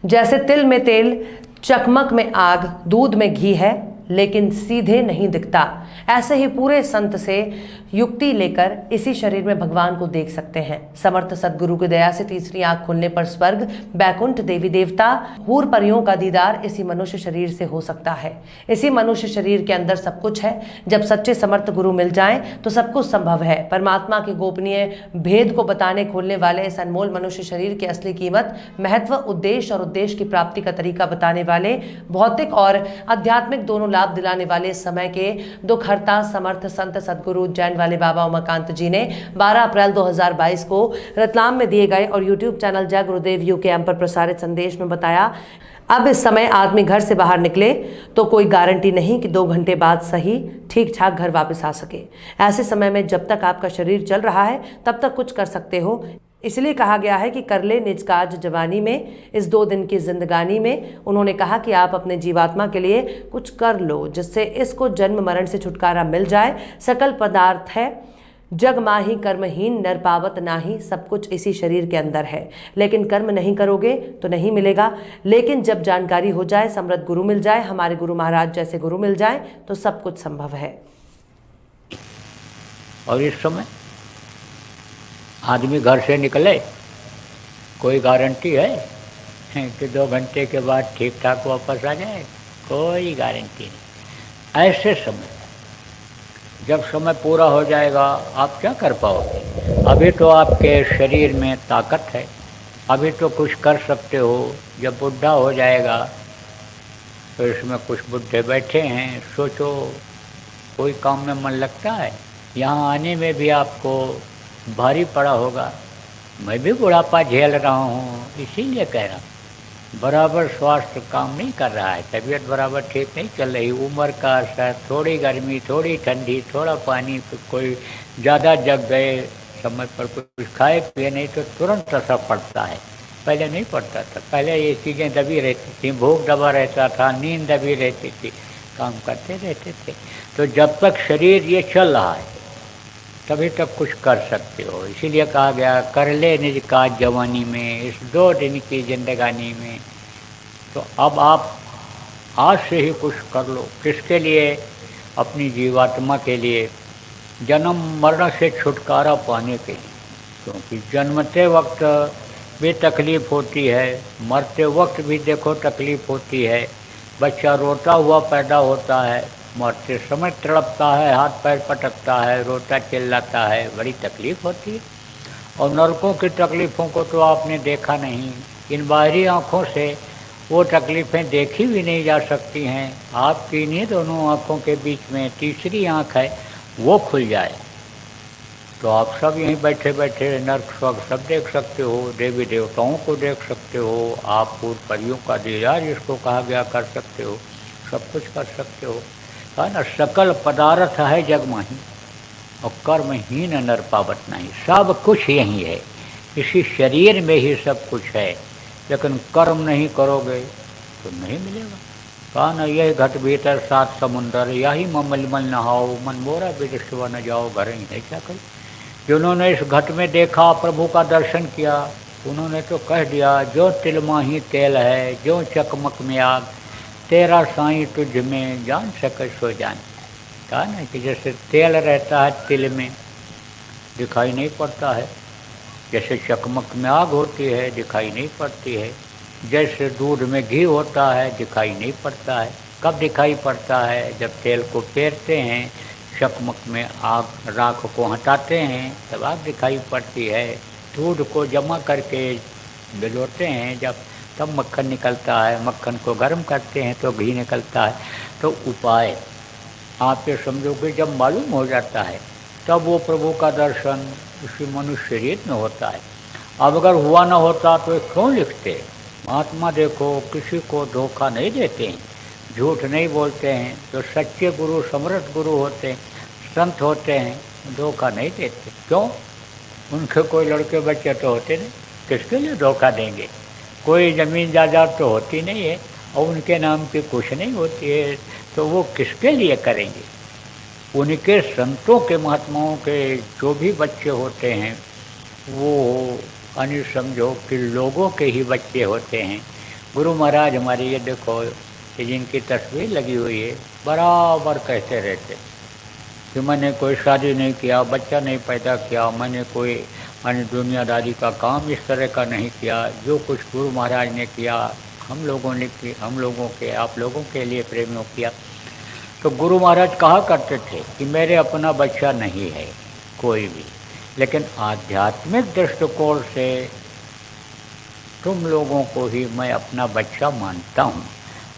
जैसे तिल में तेल, चकमक में आग, दूध में घी है लेकिन सीधे नहीं दिखता, ऐसे ही पूरे संत से युक्ति लेकर इसी शरीर में भगवान को देख सकते हैं। समर्थ सदगुरु की दया से तीसरी आंख खुलने पर स्वर्ग, बैकुंठ, देवी देवता, हूर परियों का दीदार इसी मनुष्य शरीर से हो सकता है। इसी मनुष्य शरीर के अंदर सब कुछ है। जब सच्चे समर्थ गुरु मिल जाएं तो सब कुछ संभव है। परमात्मा के गोपनीय भेद को बताने खोलने वाले इस अनमोल मनुष्य शरीर की असली कीमत, महत्व, उद्देश्य और उद्देश्य की प्राप्ति का तरीका बताने वाले, भौतिक और आध्यात्मिक दोनों लाभ दिलाने वाले समय के दुखहर्ता समर्थ संत सदगुरु उज्जैन वाले बाबा उमाकांत जी ने 12 अप्रैल 2022 को रतलाम में दिए गए और यूट्यूब चैनल जय गुरुदेव यूकेएम पर प्रसारित संदेश में बताया। अब इस समय आदमी घर से बाहर निकले तो कोई गारंटी नहीं कि 2 घंटे बाद सही ठीक ठाक घर वापस आ सके। ऐसे समय में जब तक आपका शरीर चल रहा है तब तक कुछ कर सकते हो। इसलिए कहा गया है कि कर ले निज काज जवानी में, इस 2 दिन की जिंदगानी में। उन्होंने कहा कि आप अपने जीवात्मा के लिए कुछ कर लो जिससे इसको जन्म मरण से छुटकारा मिल जाए। सकल पदार्थ है जग माही, कर्महीन नर पावत नाही, सब कुछ इसी शरीर के अंदर है। लेकिन कर्म नहीं करोगे तो नहीं मिलेगा। लेकिन जब जानकारी हो जाए, समृद्ध गुरु मिल जाए, हमारे गुरु महाराज जैसे गुरु मिल जाए तो सब कुछ संभव है। और इस समय आदमी घर से निकले, कोई गारंटी है कि 2 घंटे के बाद ठीक ठाक वापस आ जाए? कोई गारंटी नहीं। ऐसे समय जब समय पूरा हो जाएगा आप क्या कर पाओगे? अभी तो आपके शरीर में ताकत है, अभी तो कुछ कर सकते हो। जब बुढ़ा हो जाएगा तो इसमें कुछ बुढ़े बैठे हैं, सोचो कोई काम में मन लगता है? यहाँ आने में भी आपको भारी पड़ा होगा। मैं भी बुढ़ापा झेल रहा हूँ, इसीलिए कह रहा हूँ। बराबर स्वास्थ्य काम नहीं कर रहा है, तबीयत बराबर ठीक नहीं चल रही, उम्र का असर, थोड़ी गर्मी, थोड़ी ठंडी, थोड़ा पानी, कोई ज़्यादा जग गए, समय पर कुछ खाए पिए नहीं तो तुरंत असर पड़ता है। पहले नहीं पड़ता था, पहले ये चीज़ें दबी रहती थी, भूख दबा रहता था, नींद दबी रहती थी, काम करते रहते थे। तो जब तक शरीर ये चल रहा है तभी तक कुछ कर सकते हो। इसीलिए कहा गया कर ले निज काज जवानी में, इस 2 दिन की जिंदगानी में। तो अब आप आज से ही कुछ कर लो। किसके लिए? अपनी जीवात्मा के लिए, जन्म मरण से छुटकारा पाने के लिए। क्योंकि जन्मते वक्त भी तकलीफ़ होती है, मरते वक्त भी देखो तकलीफ़ होती है। बच्चा रोता हुआ पैदा होता है, मरते समय तड़पता है, हाथ पैर पटकता है, रोता चिल्लाता है, बड़ी तकलीफ़ होती है। और नरकों की तकलीफ़ों को तो आपने देखा नहीं, इन बाहरी आँखों से वो तकलीफ़ें देखी भी नहीं जा सकती हैं। आपकी इन्हीं दोनों आँखों के बीच में तीसरी आँख है, वो खुल जाए तो आप सब यहीं बैठे बैठे नर्क स्वर्ग सब देख सकते हो, देवी देवताओं को देख सकते हो, आप पूर्व परियों का दीदार जिसको कहा गया कर सकते हो, सब कुछ कर सकते हो। है ना, सकल पदार्थ है जग माही और कर्महीन नर पावत नहीं। सब कुछ यही है, इसी शरीर में ही सब कुछ है। लेकिन कर्म नहीं करोगे तो नहीं मिलेगा। कहा ना, यही घट भीतर 7 समुंदर, यही ममलमल नहाओ, मन मोरा विदस्व न जाओ, घर ही नहीं क्या करें। जिन्होंने इस घट में देखा, प्रभु का दर्शन किया, उन्होंने तो कह दिया जो तिल माही तेल है, जो चकमक में आग, तेरा साईं तुझ में जान सके सो जान। कहा ना कि जैसे तेल रहता है तिल में, दिखाई नहीं पड़ता है, जैसे चकमक में आग होती है, दिखाई नहीं पड़ती है, जैसे दूध में घी होता है, दिखाई नहीं पड़ता है। कब दिखाई पड़ता है? जब तेल को पेरते हैं, चकमक में आग, राख को हटाते हैं, तब आग दिखाई पड़ती है। दूध को जमा करके भिगोते हैं, जब तब मक्खन निकलता है, मक्खन को गर्म करते हैं तो घी निकलता है। तो उपाय आप ये समझो कि जब मालूम हो जाता है तब वो प्रभु का दर्शन उसी मनुष्य शरीर में होता है। अब अगर हुआ ना होता तो क्यों लिखते? महात्मा देखो किसी को धोखा नहीं देते हैं, झूठ नहीं बोलते हैं। जो सच्चे गुरु समर्थ गुरु होते हैं, संत होते हैं, धोखा नहीं देते। क्यों? उनके कोई लड़के बच्चे तो होते नहीं, किसके लिए धोखा देंगे? कोई ज़मीन जायदाद तो होती नहीं है और उनके नाम की कुछ नहीं होती है, तो वो किसके लिए करेंगे? उनके संतों के, महात्माओं के जो भी बच्चे होते हैं वो समझो कि लोगों के ही बच्चे होते हैं। गुरु महाराज हमारी ये देखो, ये जिनकी तस्वीर लगी हुई है, बराबर कहते रहते कि मैंने कोई शादी नहीं किया, बच्चा नहीं पैदा किया, मैंने कोई दुनियादारी का काम इस तरह का नहीं किया। जो कुछ गुरु महाराज ने किया हम लोगों ने किया, हम लोगों के, आप लोगों के लिए प्रेमियों किया। तो गुरु महाराज कहा करते थे कि मेरे अपना बच्चा नहीं है कोई भी, लेकिन आध्यात्मिक दृष्टिकोण से तुम लोगों को ही मैं अपना बच्चा मानता हूँ।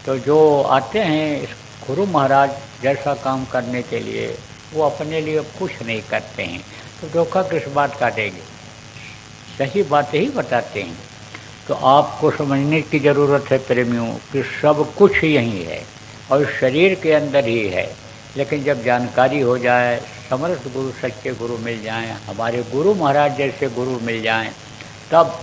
तो जो आते हैं इस गुरु महाराज जैसा काम करने के लिए, वो अपने लिए कुछ नहीं करते हैं, तो धोखा किस बात का देंगे, सही बातें ही बताते हैं। तो आपको समझने की ज़रूरत है प्रेमियों कि सब कुछ यही है और शरीर के अंदर ही है। लेकिन जब जानकारी हो जाए, समर्थ गुरु, सच्चे गुरु मिल जाएं, हमारे गुरु महाराज जैसे गुरु मिल जाएं, तब